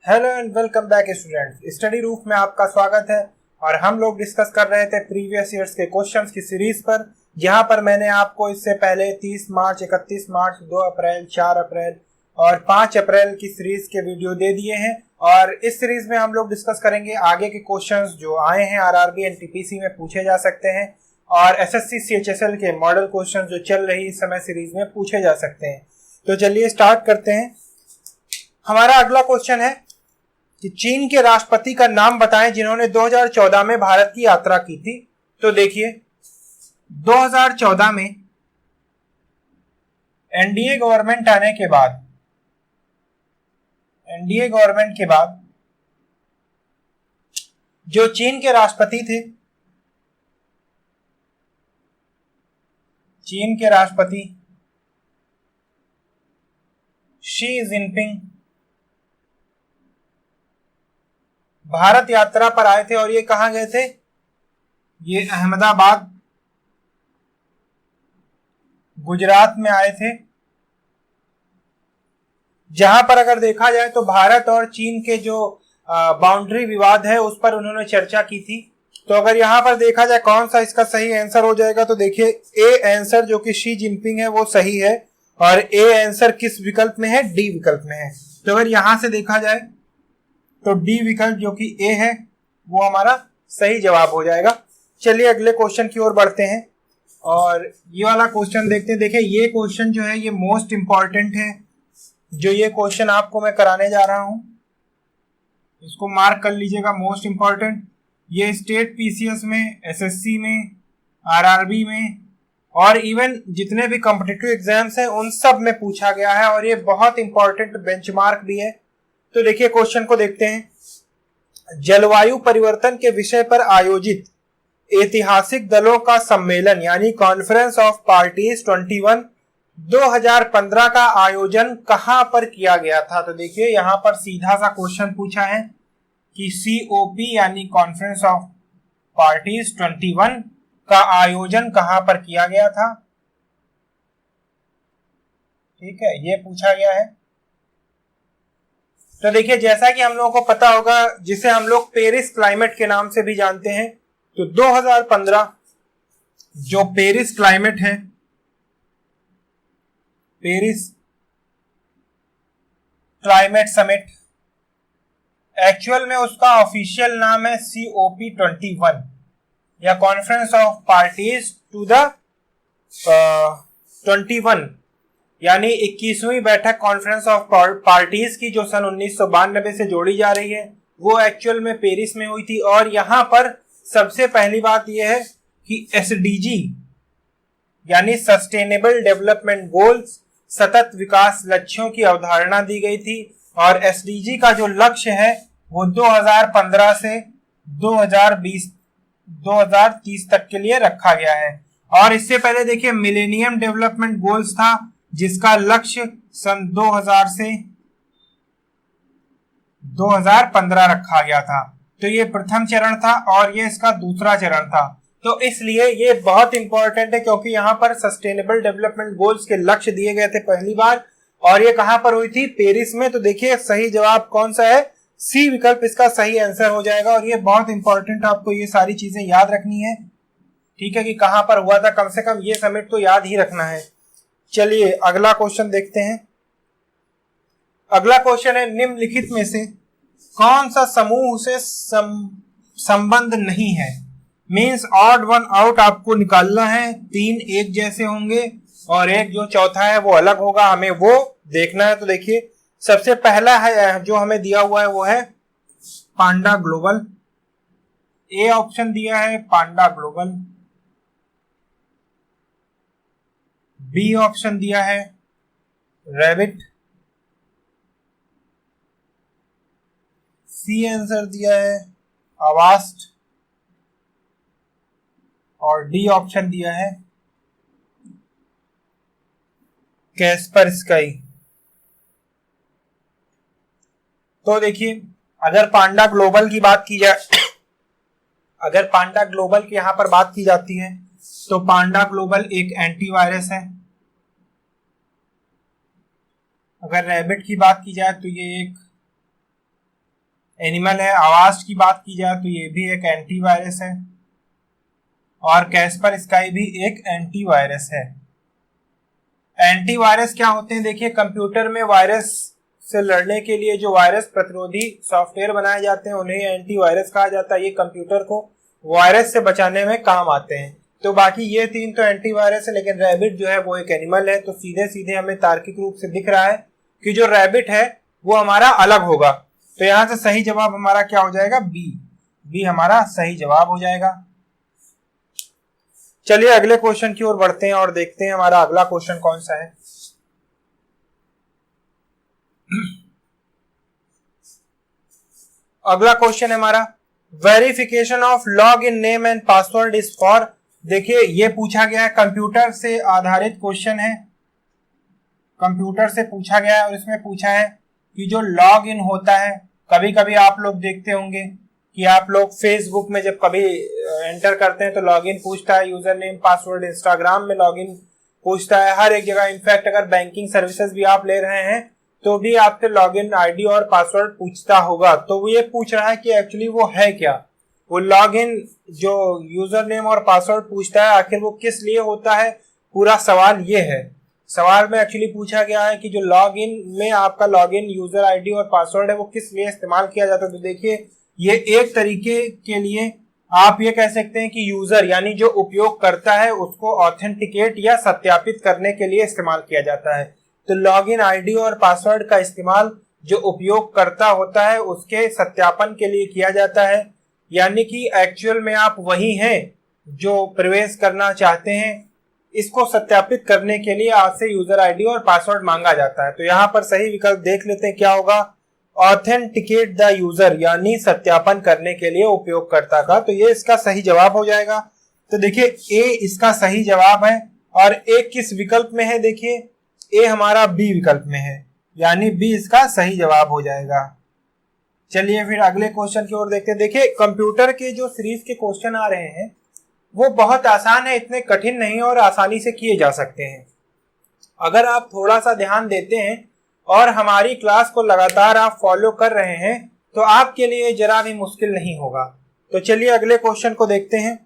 Hello and welcome back students. Study roof में आपका स्वागत है और हम लोग डिस्कस कर रहे थे प्रीवियस ईयर्स के क्वेश्चंस की सीरीज पर, जहां पर मैंने आपको इससे पहले 30 मार्च, 31 मार्च, 2 अप्रैल, 4 अप्रैल और 5 अप्रैल की सीरीज के वीडियो दे दिए हैं। और इस सीरीज में हम लोग डिस्कस करेंगे आगे के क्वेश्चंस जो आए हैं आरआरबी एनटीपीसी में पूछे जा सकते हैं और एसएससी सीएचएसएल के मॉडल क्वेश्चंस जो चल रही इस समय सीरीज में पूछे जा सकते हैं। तो चलिए स्टार्ट करते हैं। हमारा अगला क्वेश्चन है कि चीन के राष्ट्रपति का नाम बताएं जिन्होंने 2014 में भारत की यात्रा की थी। तो देखिए 2014 में एनडीए गवर्नमेंट आने के बाद जो चीन के राष्ट्रपति शी जिनपिंग भारत यात्रा पर आए थे। और ये कहां गए थे? ये अहमदाबाद गुजरात में आए थे, जहां पर अगर देखा जाए तो भारत और चीन के जो बाउंड्री विवाद है उस पर उन्होंने चर्चा की थी। तो अगर यहां पर देखा जाए कौन सा इसका सही आंसर हो जाएगा, तो देखिए ए आंसर जो कि शी जिनपिंग है वो सही है। और ए आंसर किस विकल्प में है? डी विकल्प में है। तो अगर यहां से देखा जाए तो डी विकल्प जो कि ए है वो हमारा सही जवाब हो जाएगा। चलिए अगले क्वेश्चन की ओर बढ़ते हैं और ये वाला क्वेश्चन देखते हैं। देखिए ये क्वेश्चन जो है ये मोस्ट इंपॉर्टेंट है। जो ये क्वेश्चन आपको मैं कराने जा रहा हूं इसको मार्क कर लीजिएगा, मोस्ट इंपॉर्टेंट। ये स्टेट पीसीएस में, एसएससी में, आरआरबी में और इवन जितने भी कॉम्पिटिटिव एग्जाम्स हैं उन सब में पूछा गया है और ये बहुत इंपॉर्टेंट बेंचमार्क भी है। तो देखिए क्वेश्चन को देखते हैं। जलवायु परिवर्तन के विषय पर आयोजित ऐतिहासिक दलों का सम्मेलन यानी कॉन्फ्रेंस ऑफ पार्टीज 21 2015 का आयोजन कहां पर किया गया था? तो देखिए यहां पर सीधा सा क्वेश्चन पूछा है कि सीओपी यानी कॉन्फ्रेंस ऑफ पार्टीज 21 का आयोजन कहां पर किया गया था। ठीक है, ये पूछा गया है। तो देखिए जैसा कि हम लोगों को पता होगा, जिसे हम लोग पेरिस क्लाइमेट के नाम से भी जानते हैं, तो 2015 जो पेरिस क्लाइमेट है, पेरिस क्लाइमेट समिट, एक्चुअल में उसका ऑफिशियल नाम है COP 21 या conference of parties to the 21 यानी 21वीं बैठक कॉन्फ्रेंस ऑफ पार्टीज की जो सन 1992 से जोड़ी जा रही है वो एक्चुअल में पेरिस में हुई थी। और यहां पर सबसे पहली बात यह है कि SDG यानी सस्टेनेबल डेवलपमेंट गोल्स, सतत विकास लक्ष्यों की अवधारणा दी गई थी। और SDG का जो लक्ष्य है वो 2015 से 2030 तक के लिए रखा गया है। और इससे पहले देखिए मिलेनियम डेवलपमेंट गोल्स था जिसका लक्ष्य सन 2000 से 2015 रखा गया था। तो ये प्रथम चरण था और ये इसका दूसरा चरण था। तो इसलिए ये बहुत इंपॉर्टेंट है क्योंकि यहाँ पर सस्टेनेबल डेवलपमेंट गोल्स के लक्ष्य दिए गए थे पहली बार और ये कहां पर हुई थी? पेरिस में। तो देखिए सही जवाब कौन सा है? सी विकल्प इसका सही आंसर हो जाएगा। और ये बहुत इंपॉर्टेंट, आपको ये सारी चीजें याद रखनी है। ठीक है, कि कहां पर हुआ था, कम से कम ये समिट तो याद ही रखना है। चलिए अगला क्वेश्चन देखते हैं। अगला क्वेश्चन है निम्नलिखित में से कौन सा समूह से संबंध नहीं है? मींस ऑड वन आउट आपको निकालना है। 3 एक जैसे होंगे और एक जो चौथा है वो अलग होगा, हमें वो देखना है। तो देखिए सबसे पहला है जो हमें दिया हुआ है वो है पांडा ग्लोबल। ए ऑप्शन दिया है पांडा ग्लोबल, बी ऑप्शन दिया है रैबिट, सी आंसर दिया है अवास्ट और डी ऑप्शन दिया है कैस्पर स्काई। तो देखिए अगर पांडा ग्लोबल की बात की जाए, अगर पांडा ग्लोबल की यहां पर बात की जाती है तो पांडा ग्लोबल एक एंटीवायरस है। अगर रैबिट की बात की जाए तो ये एक एनिमल है। अवास्ट की बात की जाए तो ये भी एक एंटीवायरस है, और कैस्पर स्काई भी एक एंटीवायरस है। एंटीवायरस क्या होते हैं? देखिए, कंप्यूटर में वायरस से लड़ने के लिए जो वायरस प्रतिरोधी सॉफ्टवेयर बनाए जाते हैं उन्हें एंटीवायरस कहा जाता है। ये कंप्यूटर को वायरस से बचाने में काम आते हैं। तो बाकी ये तीन तो एंटीवायरस है, लेकिन रैबिट जो है वो एक एनिमल है। तो सीधे सीधे हमें तार्किक रूप से दिख रहा है कि जो रैबिट है वो हमारा अलग होगा। तो यहां से सही जवाब हमारा क्या हो जाएगा? बी हमारा सही जवाब हो जाएगा। चलिए अगले क्वेश्चन की ओर बढ़ते हैं और देखते हैं हमारा अगला क्वेश्चन कौन सा है। अगला क्वेश्चन है हमारा, verification of log in name and password is for. देखिए, ये पूछा गया है, कंप्यूटर से आधारित क्वेश्चन है, कंप्यूटर से पूछा गया है और इसमें पूछा है कि जो लॉग इन होता है, कभी कभी आप लोग देखते होंगे कि आप लोग फेसबुक में जब कभी एंटर करते हैं तो लॉगिन पूछता है, यूजर नेम पासवर्ड, इंस्टाग्राम में लॉगिन पूछता है, हर एक जगह। इनफैक्ट अगर बैंकिंग सर्विसेज भी आप ले रहे हैं तो भी आपके लॉगिन आईडी और पासवर्ड पूछता होगा। तो वो ये पूछ रहा है कि एक्चुअली वो है क्या, वो लॉगिन जो यूजर नेम और पासवर्ड पूछता है आखिर वो किस लिए होता है। पूरा सवाल ये है। सवाल में एक्चुअली पूछा गया है कि जो लॉगिन में आपका लॉगिन यूजर आईडी और पासवर्ड है वो किस लिए इस्तेमाल किया जाता है। तो देखिए, ये एक तरीके के लिए आप ये कह सकते हैं कि यूजर यानी जो उपयोग करता है उसको ऑथेंटिकेट या सत्यापित करने के लिए इस्तेमाल किया जाता है। तो लॉगिन आईडी और पासवर्ड का इस्तेमाल जो उपयोगकर्ता होता है उसके सत्यापन के लिए किया जाता है, यानी कि एक्चुअल में आप वही हैं जो प्रवेश करना चाहते हैं, इसको सत्यापित करने के लिए आपसे यूजर आईडी और पासवर्ड मांगा जाता है। तो यहाँ पर सही विकल्प देख लेते हैं क्या होगा, ऑथेंटिकेट द यूजर, यानी सत्यापन करने के लिए उपयोगकर्ता का। तो ये इसका सही जवाब हो जाएगा। तो देखिए, ए इसका सही जवाब है। और ए किस विकल्प में है? देखिए, ए हमारा बी विकल्प में है, यानी बी इसका सही जवाब हो जाएगा। चलिए फिर अगले क्वेश्चन की ओर देखते हैं। देखिए, कंप्यूटर के जो सीरीज के क्वेश्चन आ रहे हैं वो बहुत आसान है, इतने कठिन नहीं और आसानी से किए जा सकते हैं। अगर आप थोड़ा सा ध्यान देते हैं और हमारी क्लास को लगातार आप फॉलो कर रहे हैं तो आपके लिए जरा भी मुश्किल नहीं होगा। तो चलिए अगले क्वेश्चन को देखते हैं।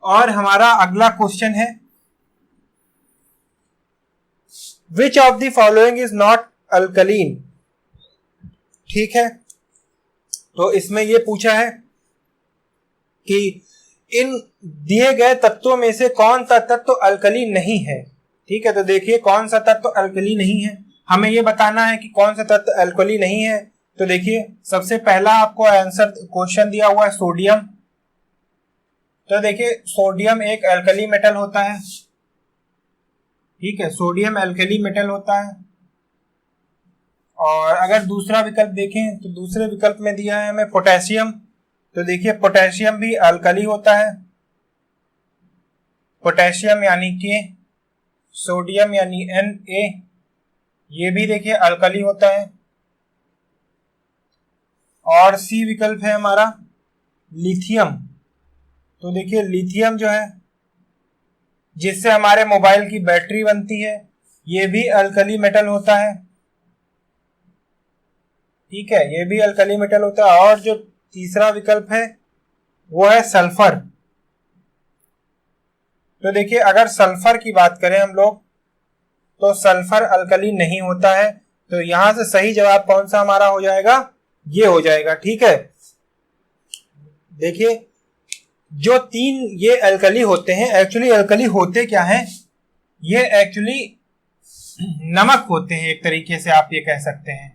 और हमारा अगला क्वेश्चन है, which of the following is not alkaline. ठीक है, तो इसमें यह पूछा है कि इन दिए गए तत्वों में से कौन सा तत्व अल्कली नहीं है। ठीक है, तो देखिए कौन सा तत्व अल्कली नहीं है, हमें यह बताना है कि कौन सा तत्व अल्कली नहीं है। तो देखिए, सबसे पहला आपको आंसर क्वेश्चन दिया हुआ है सोडियम। तो देखिए, सोडियम एक अल्कली मेटल होता है। ठीक है, सोडियम अल्कली मेटल होता है। और अगर दूसरा विकल्प देखें तो दूसरे विकल्प में दिया है हमें पोटेशियम। तो देखिए, पोटेशियम भी अल्कली होता है। पोटेशियम यानी के, सोडियम यानी Na, ये भी देखिए अल्कली होता है। और सी विकल्प है हमारा लिथियम। तो देखिए, लिथियम जो है जिससे हमारे मोबाइल की बैटरी बनती है, ये भी अल्कली मेटल होता है। ठीक है, ये भी अल्कली मेटल होता है। और जो तीसरा विकल्प है वो है सल्फर। तो देखिए, अगर सल्फर की बात करें हम लोग तो सल्फर अल्कली नहीं होता है। तो यहां से सही जवाब कौन सा हमारा हो जाएगा? ये हो जाएगा। ठीक है, देखिए जो तीन ये अल्कली होते हैं, एक्चुअली अल्कली होते क्या हैं? ये एक्चुअली नमक होते हैं, एक तरीके से आप ये कह सकते हैं,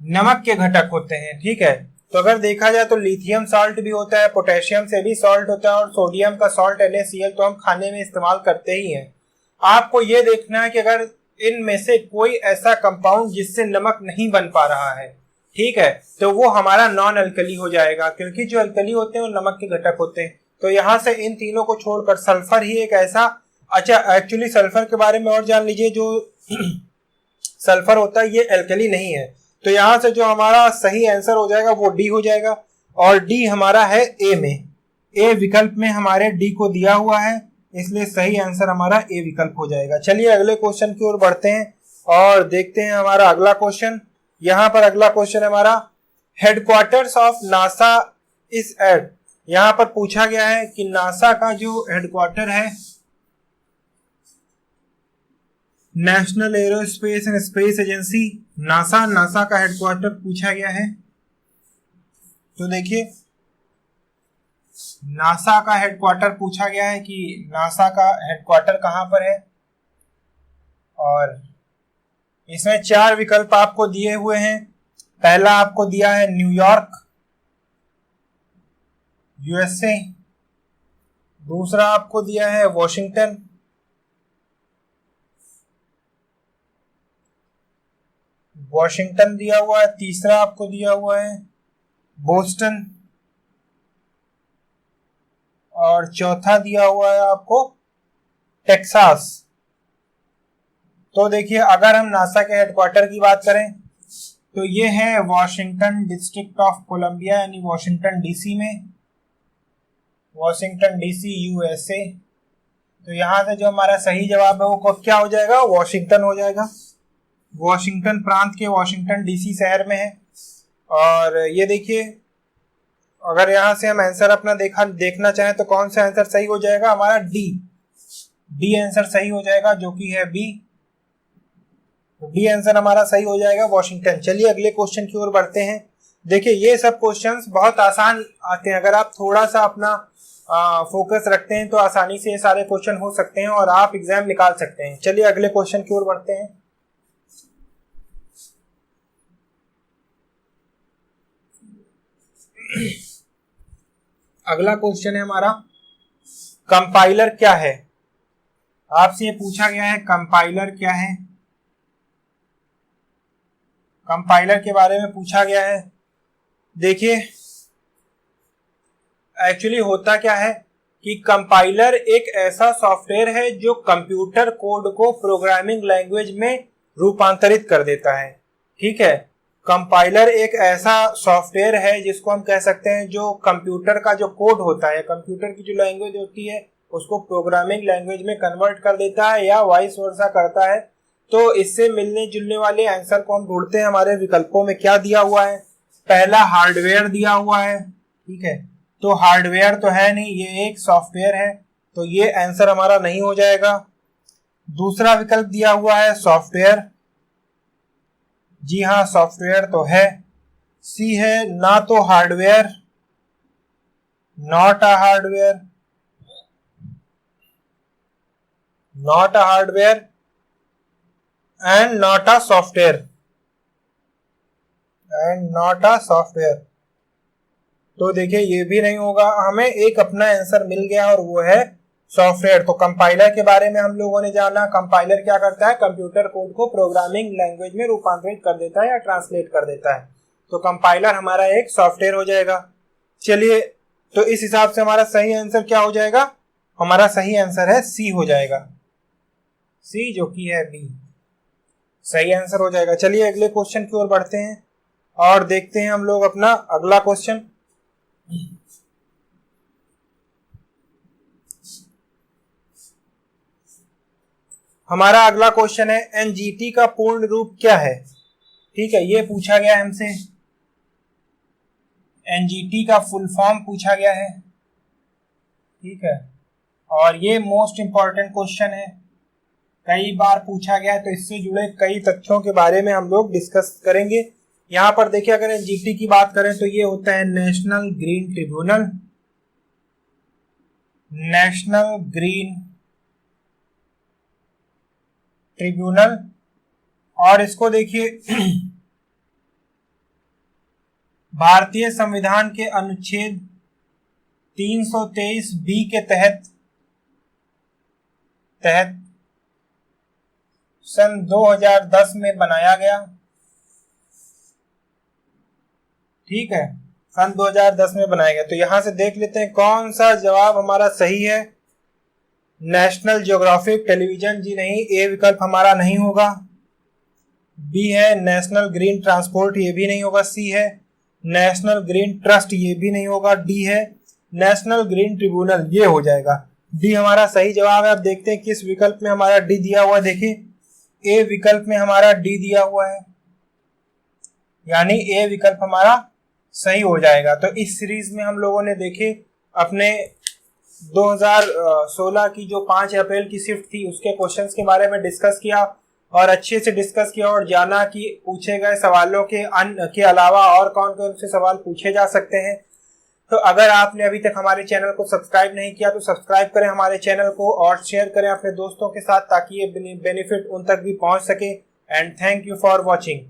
नमक के घटक होते हैं। ठीक है, तो अगर देखा जाए तो लिथियम सॉल्ट भी होता है, पोटेशियम से भी सॉल्ट होता है, और सोडियम का सॉल्ट NaCl तो हम खाने में इस्तेमाल करते ही हैं। आपको ये देखना है कि अगर इनमें से कोई ऐसा कंपाउंड जिससे नमक नहीं बन पा रहा है, ठीक है, तो वो हमारा नॉन अल्कली हो जाएगा, क्योंकि जो अल्कली होते हैं वो नमक के घटक होते हैं। तो यहां से इन तीनों को छोड़कर सल्फर ही एक ऐसा, अच्छा एक्चुअली सल्फर के बारे में और जान लीजिए, जो सल्फर होता है ये अल्कली नहीं है। तो यहां से जो हमारा सही आंसर हो जाएगा वो डी हो जाएगा, और डी हमारा है ए में, ए विकल्प में हमारे डी को दिया हुआ है, इसलिए सही आंसर हमारा ए विकल्प हो जाएगा। चलिए अगले क्वेश्चन की ओर बढ़ते हैं और देखते हैं हमारा अगला क्वेश्चन। यहां पर अगला क्वेश्चन है हमारा, headquarters of NASA is at. यहां पर पूछा गया है कि नासा का जो हेडक्वार्टर है, national aerospace and space agency, NASA का हेडक्वार्टर पूछा गया है। तो देखिए नासा का हेडक्वार्टर पूछा गया है कि नासा का हेडक्वार्टर कहां पर है, और इसमें 4 विकल्प आपको दिए हुए हैं। पहला आपको दिया है न्यूयॉर्क, यूएसए। दूसरा आपको दिया है वॉशिंगटन, दिया हुआ है। तीसरा आपको दिया हुआ है बोस्टन, और चौथा दिया हुआ है आपको टेक्सास। तो देखिए अगर हम नासा के हेडक्वार्टर की बात करें तो ये है वॉशिंगटन डिस्ट्रिक्ट ऑफ कोलंबिया, यानी वॉशिंगटन डीसी में, वॉशिंगटन डीसी यूएसए। तो यहां से जो हमारा सही जवाब है वो क्या हो जाएगा, वॉशिंगटन हो जाएगा। वॉशिंगटन प्रांत के वॉशिंगटन डीसी शहर में है। और ये देखिए अगर यहां से हम आंसर अपना देखना चाहें तो कौन सा आंसर सही हो जाएगा, हमारा डी आंसर सही हो जाएगा, जो कि है बी। डी आंसर हमारा सही हो जाएगा, वॉशिंगटन। चलिए अगले क्वेश्चन की ओर बढ़ते हैं। देखिए ये सब क्वेश्चंस बहुत आसान आते हैं, अगर आप थोड़ा सा अपना फोकस रखते हैं तो आसानी से ये सारे क्वेश्चन हो सकते हैं और आप एग्जाम निकाल सकते हैं। चलिए अगले क्वेश्चन की ओर बढ़ते हैं। अगला क्वेश्चन है हमारा, कंपाइलर क्या है। आपसे ये पूछा गया है कंपाइलर क्या है, कंपाइलर के बारे में पूछा गया है। देखिए एक्चुअली होता क्या है कि कंपाइलर एक ऐसा सॉफ्टवेयर है जो कंप्यूटर कोड को प्रोग्रामिंग लैंग्वेज में रूपांतरित कर देता है। ठीक है, कंपाइलर एक ऐसा सॉफ्टवेयर है जिसको हम कह सकते हैं जो कंप्यूटर का जो कोड होता है, कंप्यूटर की जो लैंग्वेज होती है उसको प्रोग्रामिंग लैंग्वेज में कन्वर्ट कर देता है या वाइस वर्सा करता है। तो इससे मिलने जुलने वाले आंसर को हम ढूंढते हैं। हमारे विकल्पों में क्या दिया हुआ है, पहला हार्डवेयर दिया हुआ है। ठीक है, तो हार्डवेयर तो है नहीं, ये एक सॉफ्टवेयर है, तो ये आंसर हमारा नहीं हो जाएगा। दूसरा विकल्प दिया हुआ है सॉफ्टवेयर, जी हाँ सॉफ्टवेयर तो है। सी है ना तो hardware, not a hardware, not a hardware and not a software, and not a software. तो देखिए ये भी नहीं होगा, हमें एक अपना आंसर मिल गया और वो है सॉफ्टवेयर। तो कंपाइलर के बारे में हम लोगों ने जाना, कंपाइलर क्या करता है, कंप्यूटर कोड को प्रोग्रामिंग लैंग्वेज में रूपांतरित कर देता है या ट्रांसलेट कर देता है। तो कंपाइलर हमारा एक सॉफ्टवेयर हो जाएगा। चलिए तो इस हिसाब से हमारा सही आंसर क्या हो जाएगा, हमारा सही आंसर है सी हो जाएगा, सी जो कि है बी, सही आंसर हो जाएगा। चलिए अगले क्वेश्चन की ओर बढ़ते हैं और देखते हैं हम लोग अपना अगला क्वेश्चन। हमारा अगला क्वेश्चन है एनजीटी का पूर्ण रूप क्या है। ठीक है, ये पूछा गया है हमसे, एनजीटी का फुल फॉर्म पूछा गया है। ठीक है, और ये मोस्ट इंपॉर्टेंट क्वेश्चन है, कई बार पूछा गया है, तो इससे जुड़े कई तथ्यों के बारे में हम लोग डिस्कस करेंगे। यहां पर देखिए अगर एनजीटी की बात करें तो ये होता है national green tribunal, national green tribunal. और इसको देखिए भारतीय संविधान के अनुच्छेद 323 बी के तहत सन 2010 में बनाया गया। ठीक है, सन 2010 में बनाया गया। तो यहां से देख लेते हैं कौन सा जवाब हमारा सही है। नेशनल ज्योग्राफिक टेलीविजन, जी नहीं, ए विकल्प हमारा नहीं होगा। बी है नेशनल ग्रीन ट्रांसपोर्ट, ये भी नहीं होगा। सी है नेशनल ग्रीन ट्रस्ट, ये भी नहीं होगा। डी है नेशनल ग्रीन ट्रिब्यूनल, ये हो जाएगा। डी हमारा सही जवाब है। अब देखते हैं किस विकल्प में हमारा डी दिया हुआ है। देखिए ए विकल्प में हमारा डी दिया हुआ है। यानी ए विकल्प हमारा सही हो जाएगा। तो इस सीरीज में हम लोगों ने देखे अपने 2016 की जो 5 अप्रैल की शिफ्ट थी उसके क्वेश्चंस के बारे में डिस्कस किया और अच्छे से डिस्कस किया और जाना कि पूछे गए सवालों के अलावा और कौन कौन से सवाल पूछे जा सकते हैं। तो अगर आपने अभी तक हमारे चैनल को सब्सक्राइब नहीं किया तो सब्सक्राइब करें हमारे चैनल को और शेयर करें अपने दोस्तों के साथ ताकि ये बेनिफिट उन तक भी पहुंच सके। And thank you for watching.